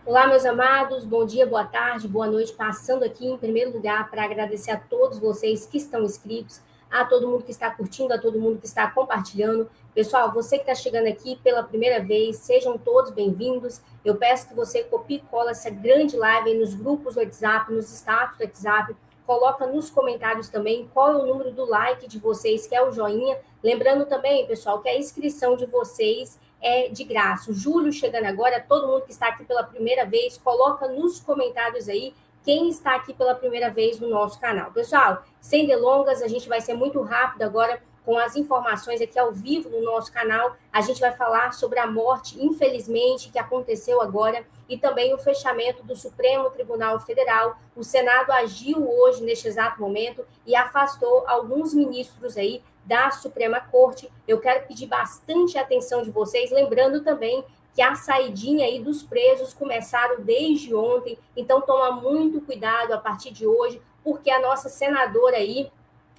Olá, meus amados, bom dia, boa tarde, boa noite. Passando aqui em primeiro lugar para agradecer a todos vocês que estão inscritos, a todo mundo que está curtindo, a todo mundo que está compartilhando. Pessoal, você que está chegando aqui pela primeira vez, sejam todos bem-vindos. Eu peço que você copie e cola essa grande live aí nos grupos do WhatsApp, nos status do WhatsApp. Coloca nos comentários também qual é o número do like de vocês, que é o joinha. Lembrando também, pessoal, que a inscrição de vocês é de graça. O Júlio chegando agora, todo mundo que está aqui pela primeira vez, coloca nos comentários aí quem está aqui pela primeira vez no nosso canal. Pessoal, sem delongas, a gente vai ser muito rápido agora com as informações aqui ao vivo no nosso canal. A gente vai falar sobre a morte, infelizmente, que aconteceu agora e também o fechamento do Supremo Tribunal Federal. O Senado agiu hoje, neste exato momento, e afastou alguns ministros aí da Suprema Corte. Eu quero pedir bastante atenção de vocês, lembrando também que a saidinha aí dos presos começaram desde ontem, então toma muito cuidado a partir de hoje, porque a nossa senadora aí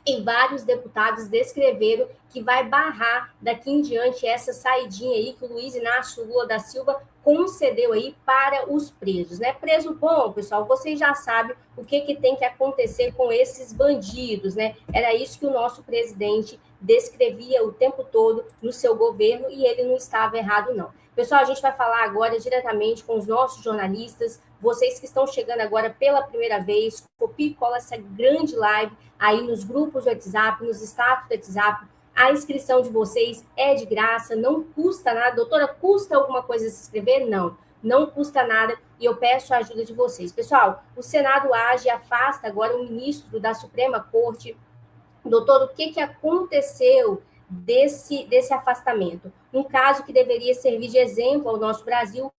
e vários deputados descreveram que vai barrar daqui em diante essa saidinha aí que o Luiz Inácio Lula da Silva concedeu aí para os presos, né? Preso bom, pessoal, vocês já sabem o que tem que acontecer com esses bandidos, né? Era isso que o nosso presidente descrevia o tempo todo no seu governo e ele não estava errado, não. Pessoal, a gente vai falar agora diretamente com os nossos jornalistas, vocês que estão chegando agora pela primeira vez, copie e cola essa grande live aí nos grupos do WhatsApp, nos status do WhatsApp. A inscrição de vocês é de graça, não custa nada. Doutora, custa alguma coisa se inscrever? Não, não custa nada e eu peço a ajuda de vocês. Pessoal, o Senado age e afasta agora o ministro da Suprema Corte. Doutor, o que aconteceu desse afastamento? Um caso que deveria servir de exemplo ao nosso Brasil,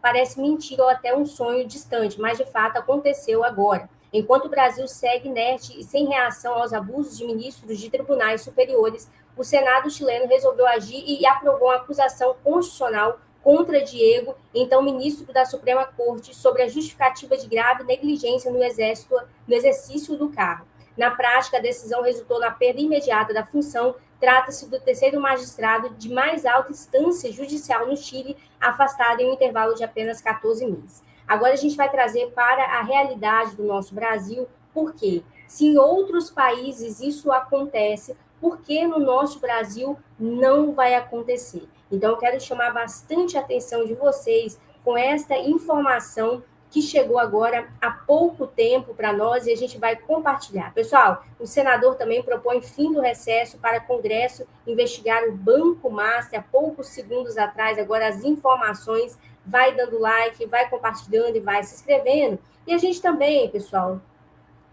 parece mentira ou até um sonho distante, mas de fato aconteceu agora. Enquanto o Brasil segue inerte e sem reação aos abusos de ministros de tribunais superiores, o Senado chileno resolveu agir e aprovou uma acusação constitucional contra Diego, então ministro da Suprema Corte, sobre a justificativa de grave negligência no exercício do cargo. Na prática, a decisão resultou na perda imediata da função. Trata-se do terceiro magistrado de mais alta instância judicial no Chile, afastado em um intervalo de apenas 14 meses. Agora a gente vai trazer para a realidade do nosso Brasil, por quê? Se em outros países isso acontece, por que no nosso Brasil não vai acontecer? Então, eu quero chamar bastante a atenção de vocês com esta informação que chegou agora há pouco tempo para nós e a gente vai compartilhar. Pessoal, o senador também propõe fim do recesso para Congresso investigar o Banco Master. Há poucos segundos atrás, agora as informações, vai dando like, vai compartilhando e vai se inscrevendo. E a gente também, pessoal,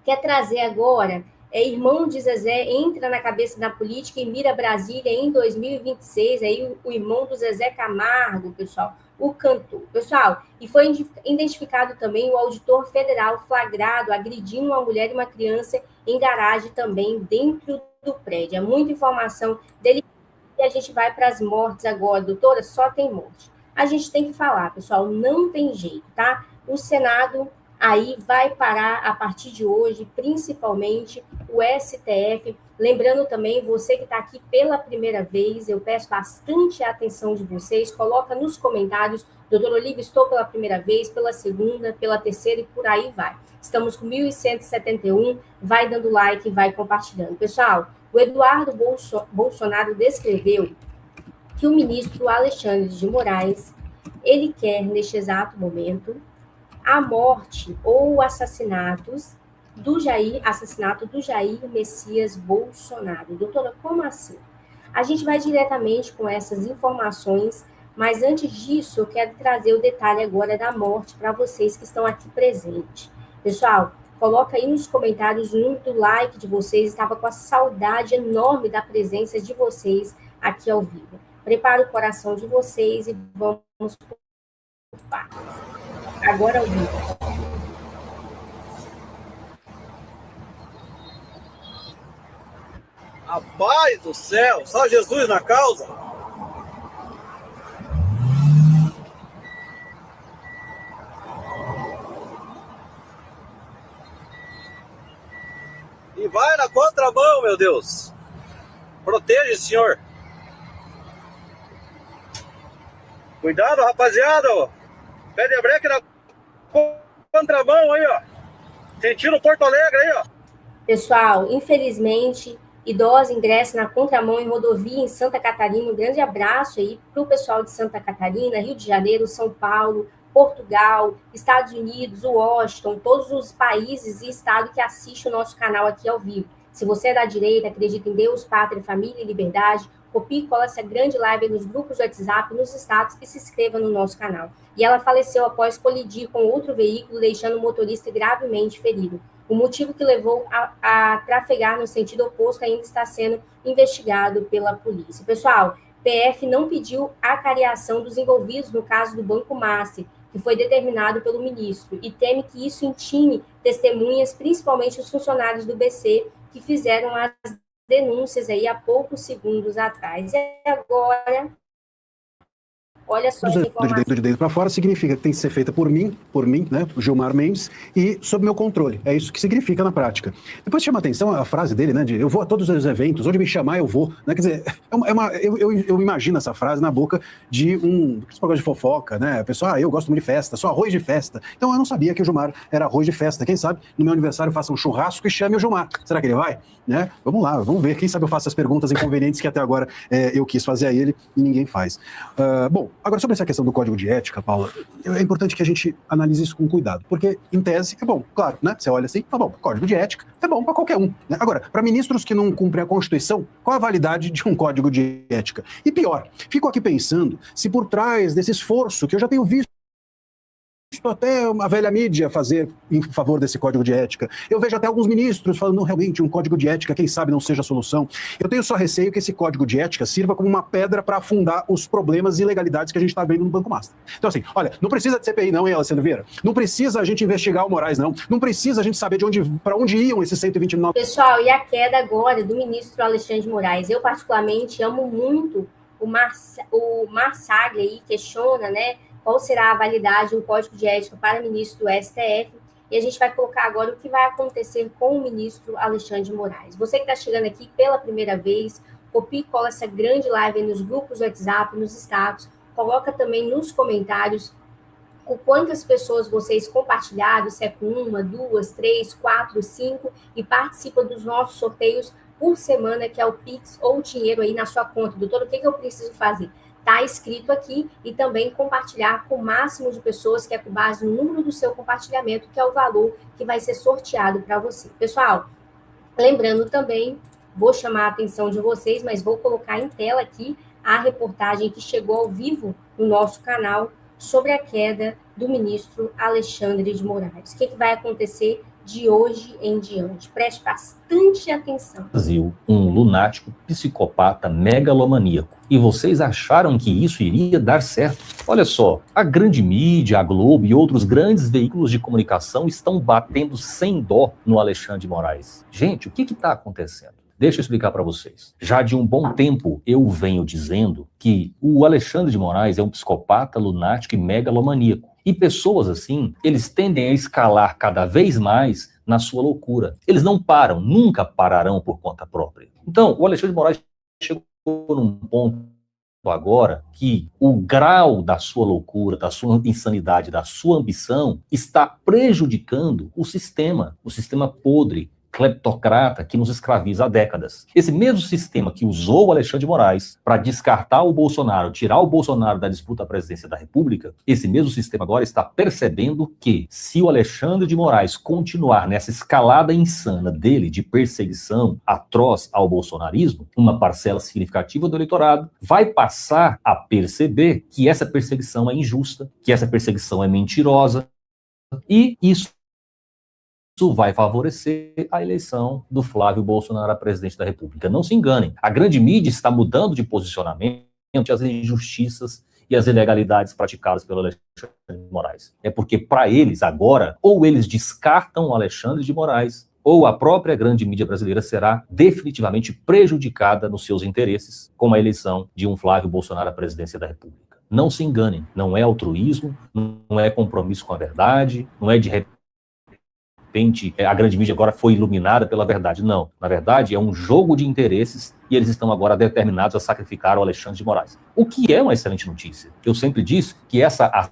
quer trazer agora, irmão de Zezé entra na cabeça da política e mira Brasília em 2026, aí o irmão do Zezé Camargo, pessoal, o cantor. Pessoal, e foi identificado também o auditor federal flagrado agredindo uma mulher e uma criança em garagem também dentro do prédio. É muita informação dele e a gente vai para as mortes agora. Doutora, só tem morte. A gente tem que falar, pessoal, não tem jeito, tá? O Senado aí vai parar a partir de hoje, principalmente o STF. Lembrando também, você que está aqui pela primeira vez, eu peço bastante atenção de vocês, coloca nos comentários, doutor Olívio, estou pela primeira vez, pela segunda, pela terceira e por aí vai. Estamos com 1.171, vai dando like e vai compartilhando. Pessoal, o Eduardo Bolsonaro descreveu que o ministro Alexandre de Moraes, ele quer, neste exato momento, a morte ou assassinato do Jair Messias Bolsonaro. Doutora, como assim? A gente vai diretamente com essas informações, mas antes disso, eu quero trazer o detalhe agora da morte para vocês que estão aqui presentes. Pessoal, coloca aí nos comentários o número do like de vocês, estava com a saudade enorme da presença de vocês aqui ao vivo. Prepara o coração de vocês e vamos por partes. Agora ao vivo. Rapaz do céu, só Jesus na causa. E vai na contramão, meu Deus. Proteja, senhor. Cuidado, rapaziada. Pé de breque na contramão aí, ó. Sentindo Porto Alegre aí, ó. Pessoal, infelizmente, idosa ingressa na contramão em rodovia em Santa Catarina. Um grande abraço aí para o pessoal de Santa Catarina, Rio de Janeiro, São Paulo, Portugal, Estados Unidos, Washington, todos os países e estados que assistem o nosso canal aqui ao vivo. Se você é da direita, acredita em Deus, pátria, família e liberdade, copie e cola essa grande live nos grupos do WhatsApp, nos status e se inscreva no nosso canal. E ela faleceu após colidir com outro veículo, deixando o motorista gravemente ferido. O motivo que levou a trafegar no sentido oposto ainda está sendo investigado pela polícia. Pessoal, PF não pediu a cariação dos envolvidos no caso do Banco Master, que foi determinado pelo ministro, e teme que isso intime testemunhas, principalmente os funcionários do BC, que fizeram as denúncias aí há poucos segundos atrás. E agora, olha só essa informação. De dentro para fora significa que tem que ser feita por mim, né, o Gilmar Mendes, e sob meu controle. É isso que significa na prática. Depois chama atenção a frase dele, né, de eu vou a todos os eventos, onde me chamar eu vou. Né, quer dizer, eu imagino essa frase na boca de um programa de fofoca, né, a pessoa, eu gosto muito de festa, sou arroz de festa. Então eu não sabia que o Gilmar era arroz de festa. Quem sabe no meu aniversário eu faça um churrasco e chame o Gilmar. Será que ele vai? Né? Vamos lá, vamos ver. Quem sabe eu faço as perguntas inconvenientes que até agora eu quis fazer a ele e ninguém faz. Bom, agora sobre essa questão do código de ética, Paula, é importante que a gente analise isso com cuidado, porque em tese é bom, claro, né? Você olha assim, tá bom, código de ética é bom para qualquer um. Né? Agora, para ministros que não cumprem a Constituição, qual a validade de um código de ética? E pior, fico aqui pensando se por trás desse esforço que eu já tenho visto até uma velha mídia fazer em favor desse código de ética. Eu vejo até alguns ministros falando, não, realmente, um código de ética, quem sabe não seja a solução. Eu tenho só receio que esse código de ética sirva como uma pedra para afundar os problemas e ilegalidades que a gente está vendo no Banco Master. Então, assim, olha, não precisa de CPI não, hein, Alessandro Vieira? Não precisa a gente investigar o Moraes, não. Não precisa a gente saber para onde iam esses 129... Pessoal, e a queda agora do ministro Alexandre de Moraes? Eu, particularmente, amo muito o Marsaglia aí, questiona, né, qual será a validade de um código de ética para ministro do STF, e a gente vai colocar agora o que vai acontecer com o ministro Alexandre de Moraes. Você que está chegando aqui pela primeira vez, copie e cola essa grande live nos grupos do WhatsApp, nos status, coloca também nos comentários com quantas pessoas vocês compartilharam, se é com 1, 2, 3, 4, 5, e participa dos nossos sorteios por semana, que é o Pix ou o dinheiro aí na sua conta. Doutor, o que eu preciso fazer? Está escrito aqui, e também compartilhar com o máximo de pessoas, que é com base no número do seu compartilhamento, que é o valor que vai ser sorteado para você. Pessoal, lembrando também, vou chamar a atenção de vocês, mas vou colocar em tela aqui a reportagem que chegou ao vivo no nosso canal sobre a queda do ministro Alexandre de Moraes. O que vai acontecer de hoje em diante? Preste bastante atenção. Brasil, um lunático, psicopata, megalomaníaco. E vocês acharam que isso iria dar certo? Olha só, a grande mídia, a Globo e outros grandes veículos de comunicação estão batendo sem dó no Alexandre de Moraes. Gente, o que está acontecendo? Deixa eu explicar para vocês. Já de um bom tempo eu venho dizendo que o Alexandre de Moraes é um psicopata, lunático e megalomaníaco. E pessoas assim, eles tendem a escalar cada vez mais na sua loucura. Eles não param, nunca pararão por conta própria. Então, o Alexandre de Moraes chegou num ponto agora que o grau da sua loucura, da sua insanidade, da sua ambição está prejudicando o sistema podre, cleptocrata que nos escraviza há décadas. Esse mesmo sistema que usou o Alexandre de Moraes para descartar o Bolsonaro, tirar o Bolsonaro da disputa à presidência da República, esse mesmo sistema agora está percebendo que se o Alexandre de Moraes continuar nessa escalada insana dele de perseguição atroz ao bolsonarismo, uma parcela significativa do eleitorado vai passar a perceber que essa perseguição é injusta, que essa perseguição é mentirosa, e isso vai favorecer a eleição do Flávio Bolsonaro a presidente da República. Não se enganem, a grande mídia está mudando de posicionamento ante as injustiças e as ilegalidades praticadas pelo Alexandre de Moraes. É porque, para eles, agora, ou eles descartam o Alexandre de Moraes, ou a própria grande mídia brasileira será definitivamente prejudicada nos seus interesses com a eleição de um Flávio Bolsonaro à presidência da República. Não se enganem, não é altruísmo, não é compromisso com a verdade, não é de repente a grande mídia agora foi iluminada pela verdade. Não, na verdade é um jogo de interesses e eles estão agora determinados a sacrificar o Alexandre de Moraes. O que é uma excelente notícia. Eu sempre disse que essa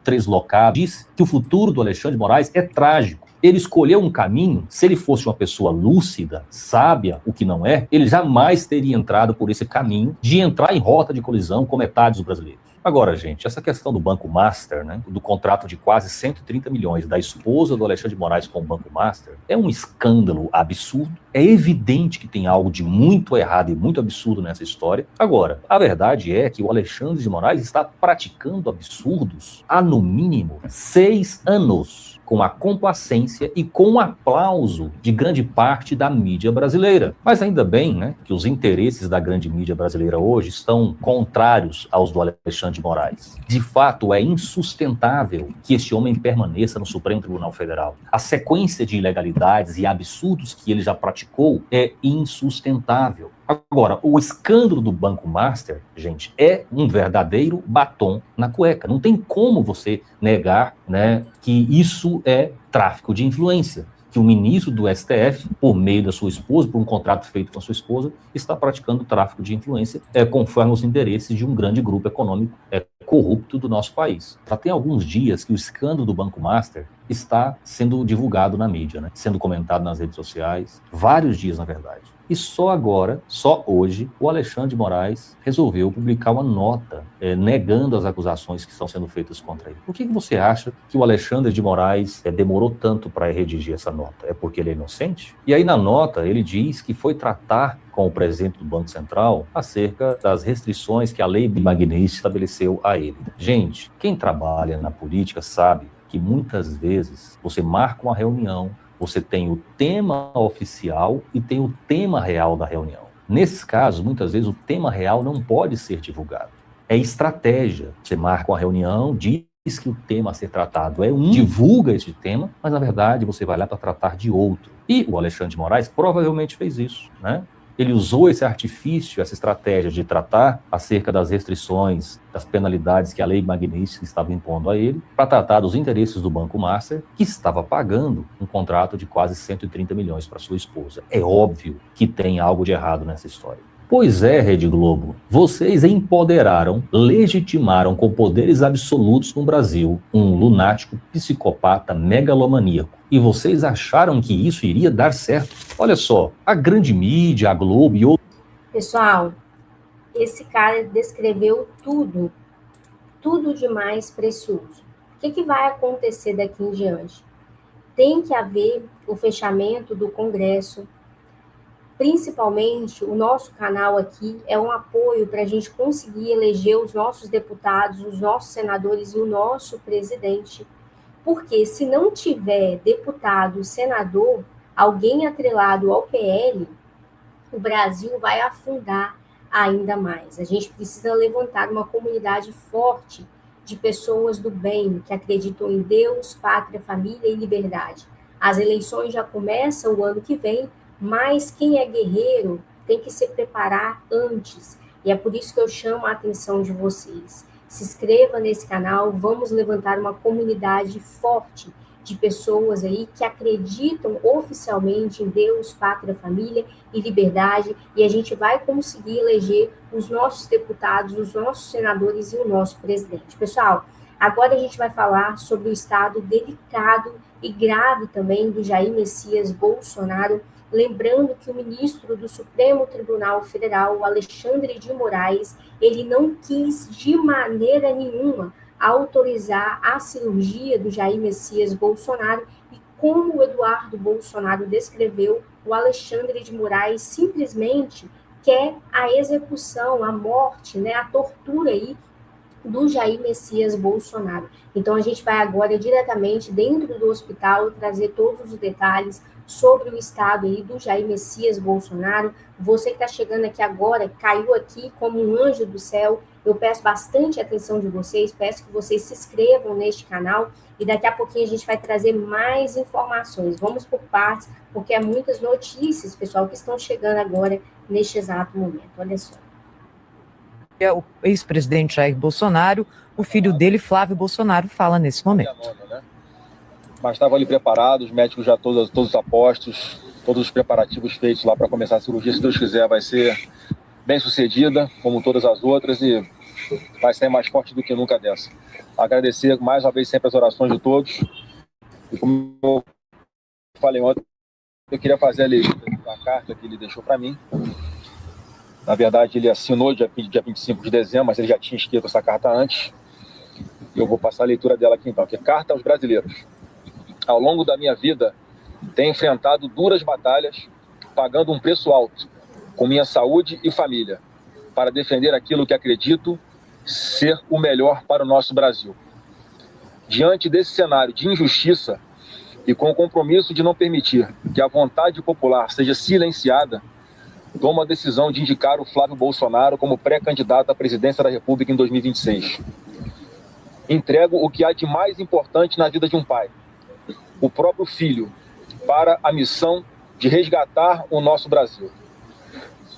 translocado, disse que o futuro do Alexandre de Moraes é trágico. Ele escolheu um caminho, se ele fosse uma pessoa lúcida, sábia, o que não é, ele jamais teria entrado por esse caminho de entrar em rota de colisão com metade dos brasileiros. Agora, gente, essa questão do Banco Master, né, do contrato de quase 130 milhões da esposa do Alexandre de Moraes com o Banco Master, é um escândalo absurdo. É evidente que tem algo de muito errado e muito absurdo nessa história. Agora, a verdade é que o Alexandre de Moraes está praticando absurdos há, no mínimo, 6 anos. Com a complacência e com o aplauso de grande parte da mídia brasileira. Mas ainda bem, né, que os interesses da grande mídia brasileira hoje estão contrários aos do Alexandre de Moraes. De fato, é insustentável que este homem permaneça no Supremo Tribunal Federal. A sequência de ilegalidades e absurdos que ele já praticou é insustentável. Agora, o escândalo do Banco Master, gente, é um verdadeiro batom na cueca. Não tem como você negar, né, que isso é tráfico de influência, que o ministro do STF, por meio da sua esposa, por um contrato feito com a sua esposa, está praticando tráfico de influência conforme os interesses de um grande grupo econômico corrupto do nosso país. Já tem alguns dias que o escândalo do Banco Master está sendo divulgado na mídia, né, sendo comentado nas redes sociais, vários dias, na verdade. E só agora, só hoje, o Alexandre de Moraes resolveu publicar uma nota negando as acusações que estão sendo feitas contra ele. Por que você acha que o Alexandre de Moraes demorou tanto para redigir essa nota? É porque ele é inocente? E aí na nota ele diz que foi tratar com o presidente do Banco Central acerca das restrições que a lei Magnitsky estabeleceu a ele. Gente, quem trabalha na política sabe que muitas vezes você marca uma reunião, você tem o tema oficial e tem o tema real da reunião. Nesses casos, muitas vezes, o tema real não pode ser divulgado. É estratégia. Você marca uma reunião, diz que o tema a ser tratado é um, divulga esse tema, mas, na verdade, você vai lá para tratar de outro. E o Alexandre de Moraes provavelmente fez isso, né? Ele usou esse artifício, essa estratégia de tratar acerca das restrições, das penalidades que a lei Magnitsky estava impondo a ele, para tratar dos interesses do Banco Master, que estava pagando um contrato de quase 130 milhões para sua esposa. É óbvio que tem algo de errado nessa história. Pois é, Rede Globo, vocês empoderaram, legitimaram com poderes absolutos no Brasil um lunático, psicopata, megalomaníaco. E vocês acharam que isso iria dar certo? Olha só, a grande mídia, a Globo e outros... Pessoal, esse cara descreveu tudo de mais precioso. O que vai acontecer daqui em diante? Tem que haver o fechamento do Congresso. Principalmente, o nosso canal aqui é um apoio para a gente conseguir eleger os nossos deputados, os nossos senadores e o nosso presidente. Porque se não tiver deputado, senador, alguém atrelado ao PL, o Brasil vai afundar ainda mais. A gente precisa levantar uma comunidade forte de pessoas do bem, que acreditam em Deus, pátria, família e liberdade. As eleições já começam o ano que vem, mas quem é guerreiro tem que se preparar antes. E é por isso que eu chamo a atenção de vocês. Se inscreva nesse canal, vamos levantar uma comunidade forte de pessoas aí que acreditam oficialmente em Deus, pátria, família e liberdade, e a gente vai conseguir eleger os nossos deputados, os nossos senadores e o nosso presidente. Pessoal, agora a gente vai falar sobre o estado delicado e grave também do Jair Messias Bolsonaro, lembrando que o ministro do Supremo Tribunal Federal, o Alexandre de Moraes, ele não quis de maneira nenhuma autorizar a cirurgia do Jair Messias Bolsonaro e como o Eduardo Bolsonaro descreveu, o Alexandre de Moraes simplesmente quer a execução, a morte, né, a tortura aí do Jair Messias Bolsonaro. Então a gente vai agora diretamente dentro do hospital trazer todos os detalhes sobre o estado aí do Jair Messias Bolsonaro. Você que está chegando aqui agora, caiu aqui como um anjo do céu, eu peço bastante atenção de vocês, peço que vocês se inscrevam neste canal e daqui a pouquinho a gente vai trazer mais informações. Vamos por partes, porque há muitas notícias, pessoal, que estão chegando agora neste exato momento. Olha só. É o ex-presidente Jair Bolsonaro, o filho dele, Flávio Bolsonaro, fala nesse momento. Mas estavam ali preparados, os médicos já todos apostos, todos os preparativos feitos lá para começar a cirurgia. Se Deus quiser, vai ser bem sucedida, como todas as outras, e vai sair mais forte do que nunca dessa. Agradecer mais uma vez sempre as orações de todos. E como eu falei ontem, eu queria fazer a leitura da carta que ele deixou para mim. Na verdade, ele assinou dia 25 de dezembro, mas ele já tinha escrito essa carta antes. Eu vou passar a leitura dela aqui então, que é Carta aos Brasileiros. Ao longo da minha vida, tenho enfrentado duras batalhas, pagando um preço alto, com minha saúde e família, para defender aquilo que acredito ser o melhor para o nosso Brasil. Diante desse cenário de injustiça e com o compromisso de não permitir que a vontade popular seja silenciada, tomo a decisão de indicar o Flávio Bolsonaro como pré-candidato à presidência da República em 2026. Entrego o que há de mais importante na vida de um pai, o próprio filho, para a missão de resgatar o nosso Brasil.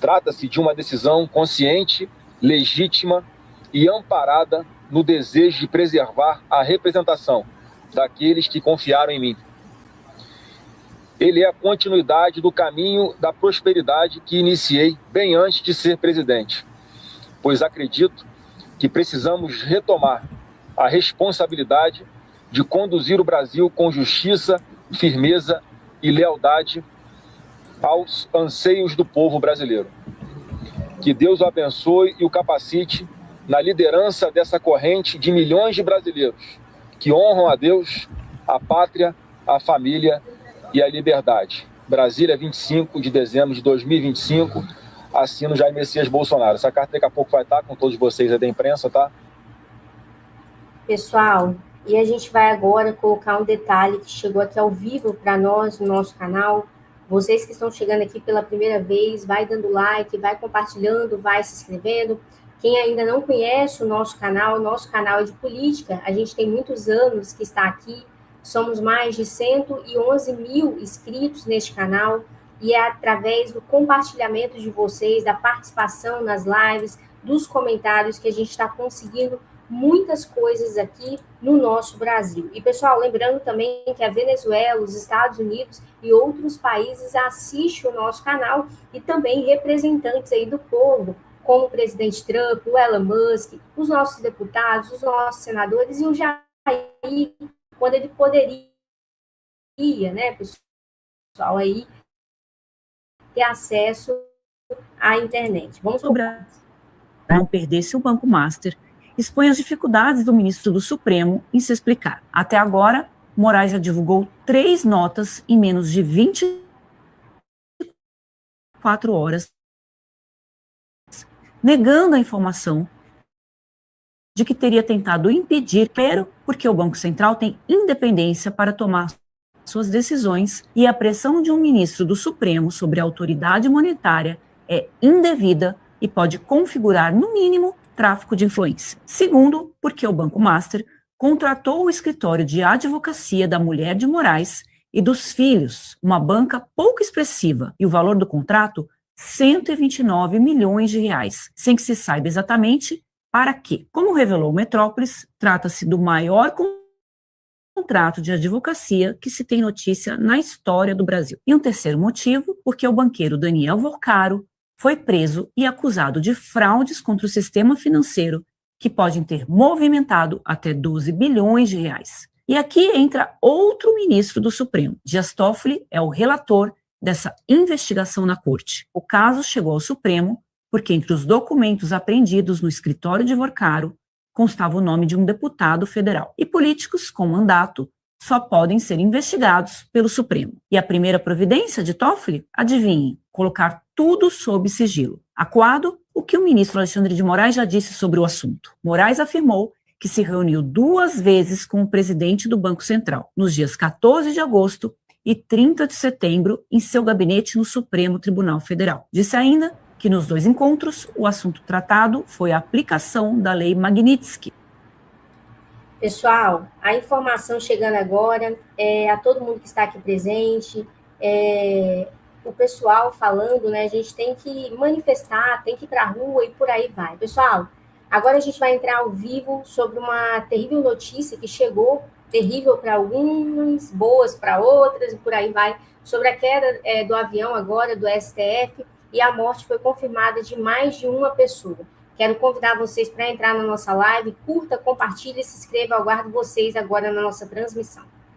Trata-se de uma decisão consciente, legítima e amparada no desejo de preservar a representação daqueles que confiaram em mim. Ele é a continuidade do caminho da prosperidade que iniciei bem antes de ser presidente, pois acredito que precisamos retomar a responsabilidade de conduzir o Brasil com justiça, firmeza e lealdade aos anseios do povo brasileiro. Que Deus o abençoe e o capacite na liderança dessa corrente de milhões de brasileiros que honram a Deus, a pátria, a família e a liberdade. Brasília, 25 de dezembro de 2025, assino Jair Messias Bolsonaro. Essa carta daqui a pouco vai estar com todos vocês aí da imprensa, tá? Pessoal, e a gente vai agora colocar um detalhe que chegou aqui ao vivo para nós no nosso canal. Vocês que estão chegando aqui pela primeira vez, vai dando like, vai compartilhando, vai se inscrevendo. Quem ainda não conhece o nosso canal é de política. A gente tem muitos anos que está aqui. Somos mais de 111 mil inscritos neste canal. E é através do compartilhamento de vocês, da participação nas lives, dos comentários, que a gente está conseguindo muitas coisas aqui no nosso Brasil. E, pessoal, lembrando também que a Venezuela, os Estados Unidos e outros países assistem o nosso canal e também representantes aí do povo, como o presidente Trump, o Elon Musk, os nossos deputados, os nossos senadores e o Jair, quando ele poderia, né, pessoal, aí ter acesso à internet. Vamos para não perder-se o Banco Master, expõe as dificuldades do ministro do Supremo em se explicar. Até agora, Moraes já divulgou 3 notas em menos de 24 horas, negando a informação de que teria tentado impedir, porque o Banco Central tem independência para tomar suas decisões e a pressão de um ministro do Supremo sobre a autoridade monetária é indevida e pode configurar, no mínimo, tráfico de influência. Segundo, porque o Banco Master contratou o escritório de advocacia da mulher de Moraes e dos filhos, uma banca pouco expressiva, e o valor do contrato, 129 milhões de reais, sem que se saiba exatamente para quê. Como revelou o Metrópolis, trata-se do maior contrato de advocacia que se tem notícia na história do Brasil. E um terceiro motivo, porque o banqueiro Daniel Vorcaro foi preso e acusado de fraudes contra o sistema financeiro que podem ter movimentado até 12 bilhões de reais. E aqui entra outro ministro do Supremo. Dias Toffoli é o relator dessa investigação na corte. O caso chegou ao Supremo porque entre os documentos apreendidos no escritório de Vorcaro constava o nome de um deputado federal. E políticos com mandato só podem ser investigados pelo Supremo. E a primeira providência de Toffoli, adivinhem, colocar tudo sob sigilo. Acuado, o que o ministro Alexandre de Moraes já disse sobre o assunto. Moraes afirmou que se reuniu 2 vezes com o presidente do Banco Central, nos dias 14 de agosto e 30 de setembro, em seu gabinete no Supremo Tribunal Federal. Disse ainda que nos 2 encontros, o assunto tratado foi a aplicação da Lei Magnitsky. Pessoal, a informação chegando agora, a todo mundo que está aqui presente, o pessoal falando, né, a gente tem que manifestar, tem que ir para a rua e por aí vai. Pessoal, agora a gente vai entrar ao vivo sobre uma terrível notícia que chegou, terrível para alguns, boas para outras e por aí vai, sobre a queda do avião agora do STF, e a morte foi confirmada de mais de uma pessoa. Quero convidar vocês para entrar na nossa live, curta, compartilhe, se inscreva, eu aguardo vocês agora na nossa transmissão.